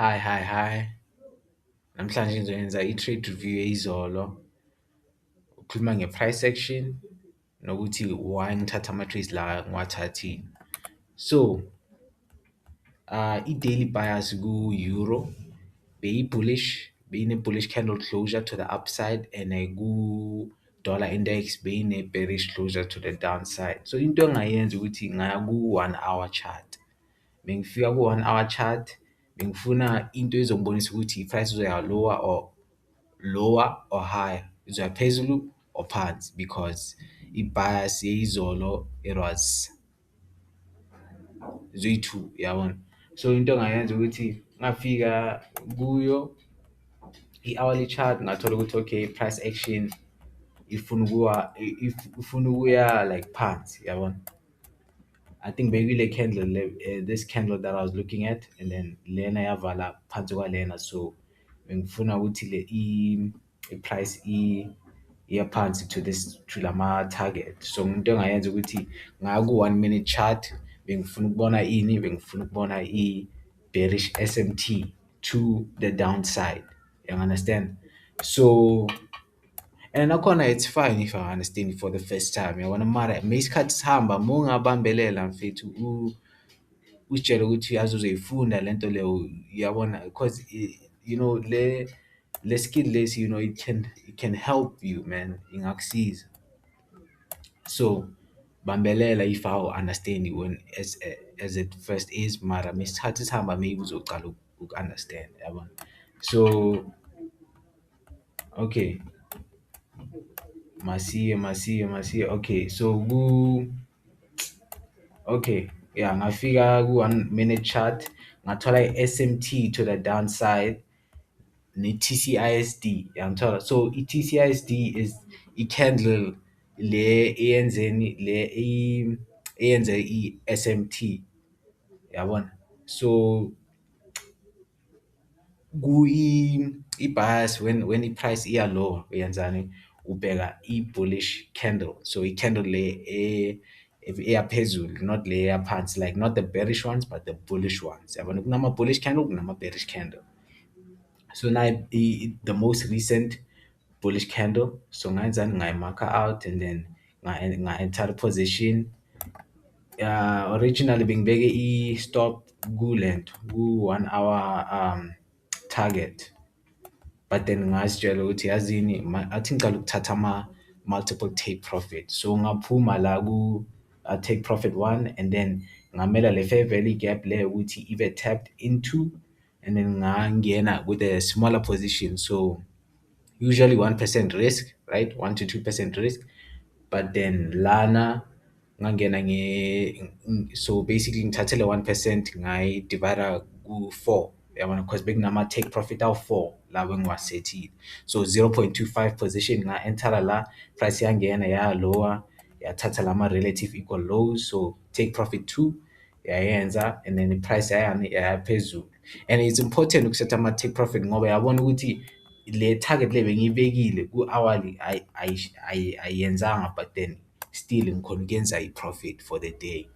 Hi. Namhlanje ngizoyenza i-trade review eyizolo, ukhuluma nge-price action nokuthi why ngithatha ama-trades la ngiwathathile. So, i-daily bias ku-euro beyi-bullish, beyine-bullish candle closure to the upside and ku-dollar index beyine-bearish closure to the downside. So, into engingayenza ukuthi ngaya ku-one hour chart. Bengifika ku-one hour chart, bengifuna into ezongibonisa ukuthi i-price izoya lower or higher, izoya phezulu or phansi because i-bias yeyizolo it was zoyi-two, yabona. So into engayenza ukuthi ngafika kuyo i-hourly chart ngathola ukuthi okay, price action ifuna ukuya like phansi, yabona. I think maybe the candle, this candle that I was looking at, and then lena yavala phansi kwalena, so bengifuna ukuthi i-price iya phansi to lama target. So into engayenza ukuthi ngaya ku 1 minute chart, bengifuna ukubona i-bearish SMT to the downside. You understand? So and nakhona it's fine if I understand for the first time, yabona, mara meyisikhathi sihamba mawungabambelela mfethu uzitshele ukuthi yazi uzoyifunda lento leyo, yabona, because you know le skill lesi, you know, it can help you, man, ingakusiza. So bambelela if understand when as it first is, mara mesikhathi sihamba maybe uzocala uku-understand, yabona. So okay, masiye. Okay, so okay, yeah, ngafika ku 1 minute chart ngathola i-SMT to the downside ne-TCISD, yangithola. So i-TCISD is i-candle le eyenze i-SMT, yabona. So i-bias when i-price iya lower uyenzani, ubheka i-bullish candle, so i-candle le eya phezulu, not le eya phansi, like not the bearish ones but the bullish ones, yabona. Kunama-bullish candle, kunama-bearish candle. So now the most recent bullish candle, so ngayenzani, ngayi-marker out and then nga-enter the position. Originally bengibeke i-stop kulento ku-1 hour target, but then ngazitshela ukuthi yazini, athi ngicala ukuthatha multiple take profit, so ngaphuma la take profit 1 and then ngamela le fair value gap le ukuthi ibe tapped into, and then ngangena with a smaller position, so usually 1% risk, right? 1 to 2% risk. But then lana ngangena so basically ngithathe le 1% ngayidivide ku-4, yabona, because bekunama take profit awu-4 la bengiwasethile. So 0.25 position nga-entera la, price yangena yaya lower, yathatha lama relative equal lows, so take profit 2 yayenza, and then i-price yaya phezulu. And it's important ukusetha ama-take profit ngoba yabona ukuthi le target le bengiyibekile ku-hourly ayiyenzanga, but then still ngikhona ukuyenza i-profit for the day.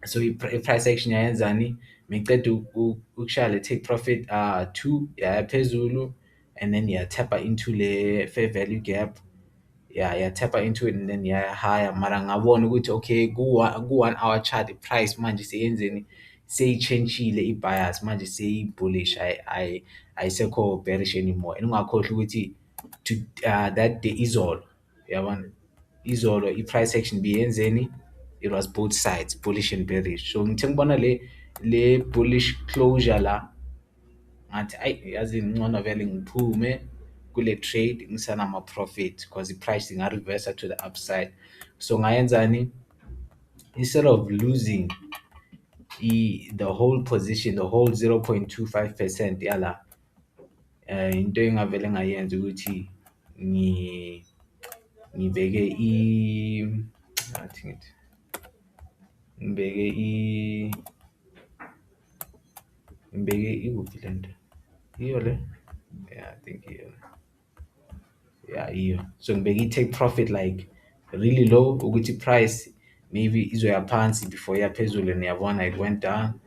So i-price action yayenzani, mengiceda ukushaya le take profit 2 yaya phezulu, and then yathapha into le fair value gap, yathapha into it and then yaya higher, mara ngabona ukuthi okay, ku-1 hour chart i-price manje seyenzeni, seyitshentshile i-bias, manje seyi-bullish, ayisekho bearish anymore. And ungakhohlwa ukuthi that day izolo, yabona, izolo i-price action biyenzeni, it was both sides, bullish and bearish. So ngithe ngibona le bullish closure la, ngathi ayi, yazi ngcono vele ngiphume kule trade ngisanama-profit because i-price inga-reversa to the upside. So ngayenzani, instead of losing the whole position, the whole 0.25% yala, into engavele ngayenza ukuthi ngibeke ngathi ngithi ngibeke ikuphi lento, iyo le, yeah, I think iyo, yeah, iyo. So ngibeke i-take profit like really low ukuthi price maybe izoya phansi before iya phezulu, and yabona it went down,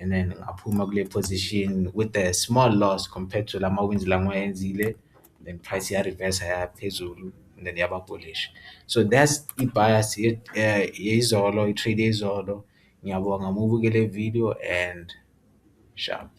and then ngaphuma kule position with a small loss compared to lama wins la ngiwayenzile, then price ya-reverse yaya phezulu and then yaba bullish. So that's i-bias yezolo, i-trade yezolo. Ngiyabonga uma ubukele video and sharp.